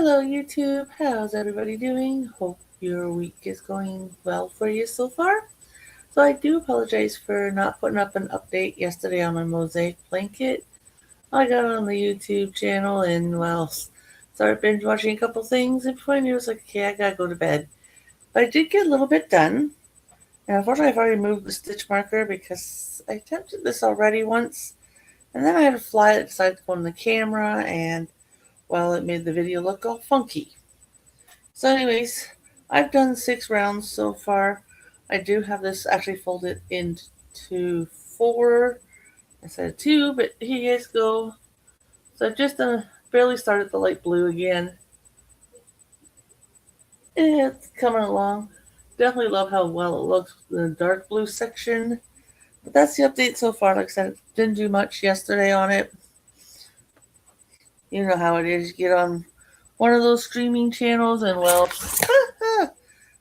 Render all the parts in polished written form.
Hello YouTube, how's everybody doing? Hope your week is going well for you so far. So I do apologize for not putting up an update yesterday on my mosaic blanket. I got it on the YouTube channel and well, started binge watching a couple things and before I knew it was like, okay, I gotta go to bed. But I did get a little bit done. And unfortunately I've already moved the stitch marker because I attempted this already once. And then I had a fly that decided to go on the camera and well, it made the video look all funky. So anyways, I've done 6 rounds so far. I do have this actually folded into 4 instead of 2, but here you guys go. So I've just barely started the light blue again. It's coming along. Definitely love how well it looks in the dark blue section. But that's the update so far. Like I said, didn't do much yesterday on it. You know how it is. You get on one of those streaming channels and well,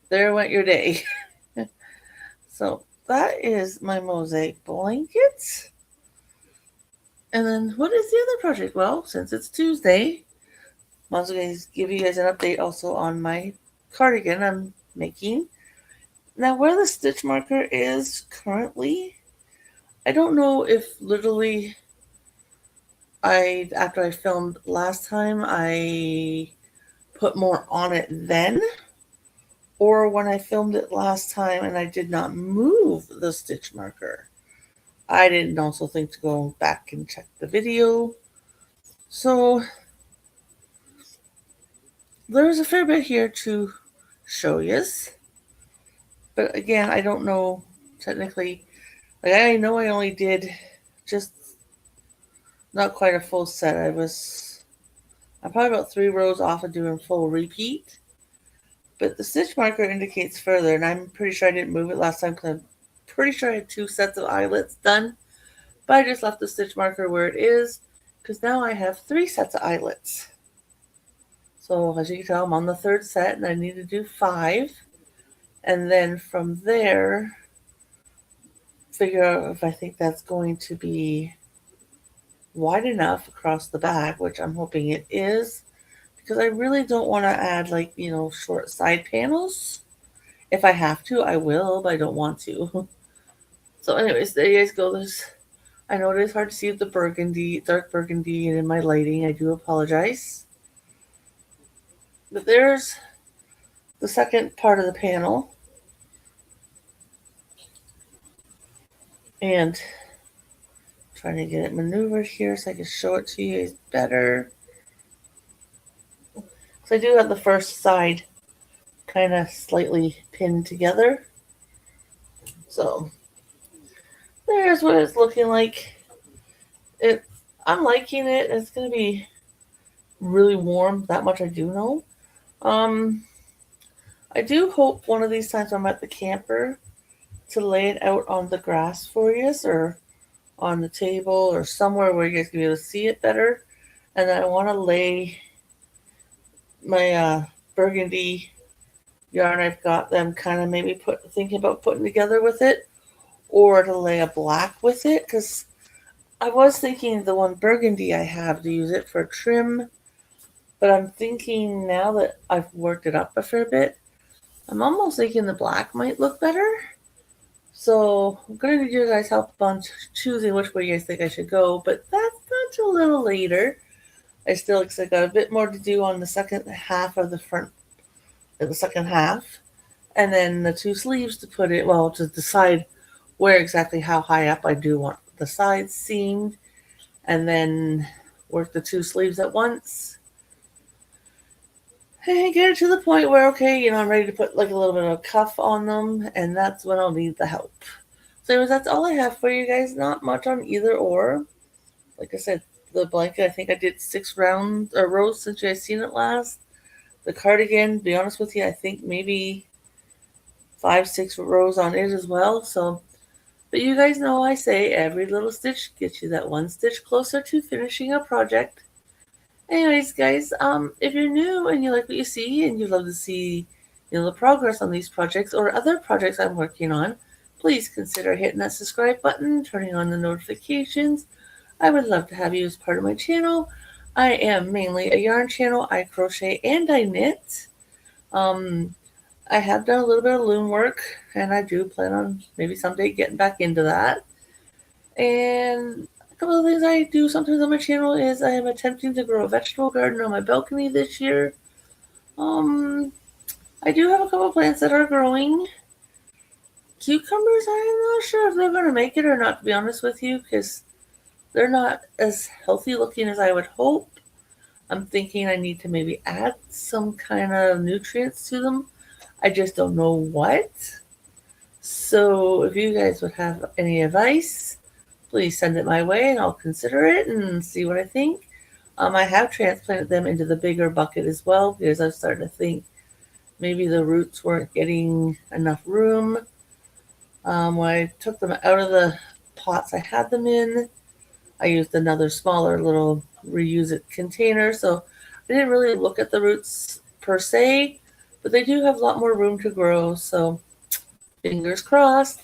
there went your day. So that is my mosaic blankets. And then what is the other project? Well, since it's Tuesday, I'm also going to give you guys an update also on my cardigan I'm making. Now where the stitch marker is currently, I don't know if literally after I filmed last time, I put more on it then, or when I filmed it last time and I did not move the stitch marker. I didn't also think to go back and check the video. So there's a fair bit here to show you. But again, I don't know technically. Like I know I only did just not quite a full set. I'm probably about 3 rows off of doing full repeat. But the stitch marker indicates further, and I'm pretty sure I didn't move it last time because I'm pretty sure I had 2 sets of eyelets done. But I just left the stitch marker where it is because now I have 3 sets of eyelets. So as you can tell, I'm on the 3rd set and I need to do 5. And then from there, figure out if I think that's going to be wide enough across the back, which I'm hoping it is. Because I really don't want to add short side panels. If I have to, I will, but I don't want to. So anyways, there you guys go. I know it is hard to see with the burgundy, dark burgundy, and in my lighting. I do apologize. But there's the second part of the panel. And trying to get it maneuvered here so I can show it to you guys better. So I do have the first side kind of slightly pinned together. So there's what it's looking like. I'm liking it. It's going to be really warm. That much I do know. I do hope one of these times I'm at the camper to lay it out on the grass for you or on the table or somewhere where you guys can be able to see it better. And then I want to lay my burgundy yarn I've got them kind of maybe thinking about putting together with it, or to lay a black with it, because I was thinking the one burgundy I have to use it for trim, but I'm thinking now that I've worked it up a fair bit, I'm almost thinking the black might look better. So I'm going to need your guys' help on choosing which way you guys think I should go, but that's a little later. I still got a bit more to do on the second half of the front, the second half, and then the 2 sleeves to put it, well, to decide where exactly how high up I do want the sides seamed, and then work the 2 sleeves at once. And get it to the point where, okay, I'm ready to put like a little bit of a cuff on them, and that's when I'll need the help. So anyways, that's all I have for you guys. Not much on either or. Like I said, the blanket, I think I did 6 rows since you guys seen it last. The cardigan, to be honest with you, I think maybe 5-6 rows on it as well. So, but you guys know I say every little stitch gets you that 1 stitch closer to finishing a project. Anyways, guys, if you're new and you like what you see and you'd love to see the progress on these projects or other projects I'm working on, please consider hitting that subscribe button, turning on the notifications. I would love to have you as part of my channel. I am mainly a yarn channel. I crochet and I knit. Um, I have done a little bit of loom work, and I do plan on maybe someday getting back into that. And a couple of things I do sometimes on my channel is I am attempting to grow a vegetable garden on my balcony this year. Um, I do have a couple of plants that are growing. Cucumbers, I'm not sure if they're going to make it or not, to be honest with you, because they're not as healthy looking as I would hope. I'm thinking I need to maybe add some kind of nutrients to them. I just don't know what. So if you guys would have any advice, please send it my way and I'll consider it and see what I think. I have transplanted them into the bigger bucket as well because I was starting to think maybe the roots weren't getting enough room. When I took them out of the pots I had them in, I used another smaller little reuse it container. So I didn't really look at the roots per se, but they do have a lot more room to grow. So fingers crossed.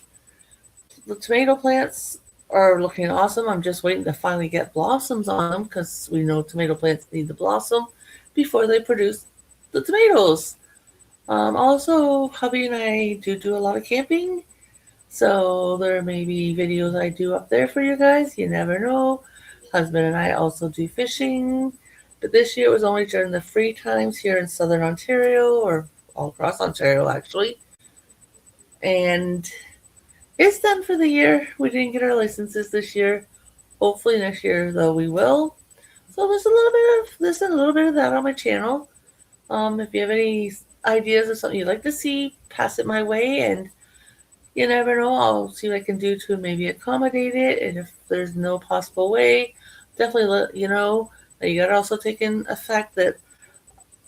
The tomato plants are looking awesome. I'm just waiting to finally get blossoms on them because we know tomato plants need to blossom before they produce the tomatoes. Also, hubby and I do a lot of camping, so there may be videos I do up there for you guys. You never know. Husband and I also do fishing, but this year it was only during the free times here in southern Ontario, or all across Ontario actually. And it's done for the year. We didn't get our licenses this year. Hopefully next year though we will. So there's a little bit of this and a little bit of that on my channel. If you have any ideas or something you'd like to see, pass it my way, and you never know, I'll see what I can do to maybe accommodate it. And if there's no possible way, definitely let you know. You gotta also take in effect that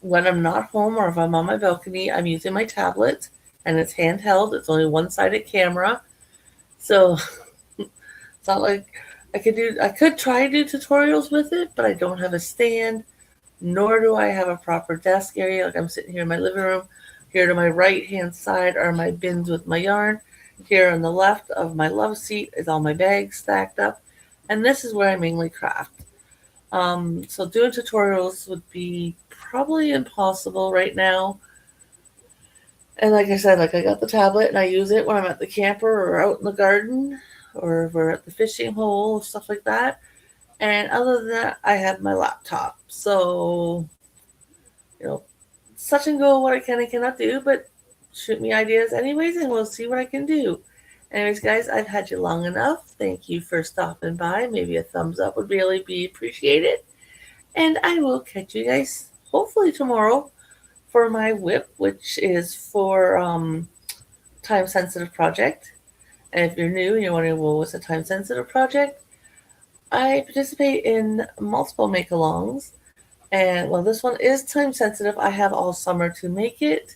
when I'm not home or if I'm on my balcony, I'm using my tablet and it's handheld. It's only one-sided camera, so it's not like I could try to do tutorials with it, but I don't have a stand, nor do I have a proper desk area. Like I'm sitting here in my living room. Here to my right hand side are my bins with my yarn. Here on the left of my love seat is all my bags stacked up. And this is where I mainly craft. So doing tutorials would be probably impossible right now. And like I said, like I got the tablet and I use it when I'm at the camper or out in the garden or if we're at the fishing hole, stuff like that. And other than that, I have my laptop. So, you know, such and go what I can and cannot do, but shoot me ideas anyways and we'll see what I can do. Anyways, guys, I've had you long enough. Thank you for stopping by. Maybe a thumbs up would really be appreciated. And I will catch you guys hopefully tomorrow for my whip, which is for time sensitive project. And if you're new and you're wondering, well, what's a time sensitive project? I participate in multiple make alongs. And well, this one is time sensitive. I have all summer to make it.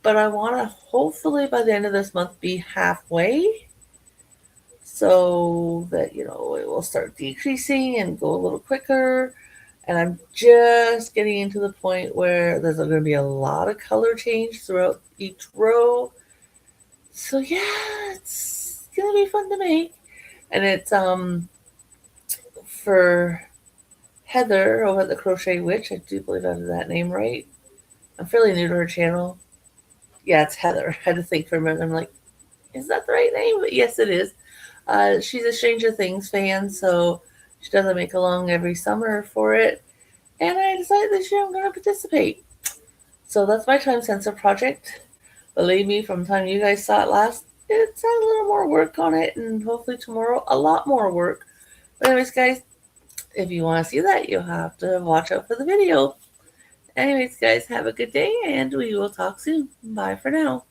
But I want to hopefully by the end of this month be halfway so that, it will start decreasing and go a little quicker. And I'm just getting into the point where there's going to be a lot of color change throughout each row. So yeah, it's going to be fun to make. And it's for Heather over at the Crochet Witch. I do believe I have that name right. I'm fairly new to her channel. Yeah, it's Heather. I had to think for a minute. I'm like, is that the right name? But yes, it is. She's a Stranger Things fan, so she does a make along every summer for it. And I decided this year I'm going to participate. So that's my time sensor project. Believe me, from the time you guys saw it last, it's had a little more work on it, and hopefully tomorrow a lot more work. But anyways, guys, if you want to see that, you'll have to watch out for the video. Anyways, guys, have a good day, and we will talk soon. Bye for now.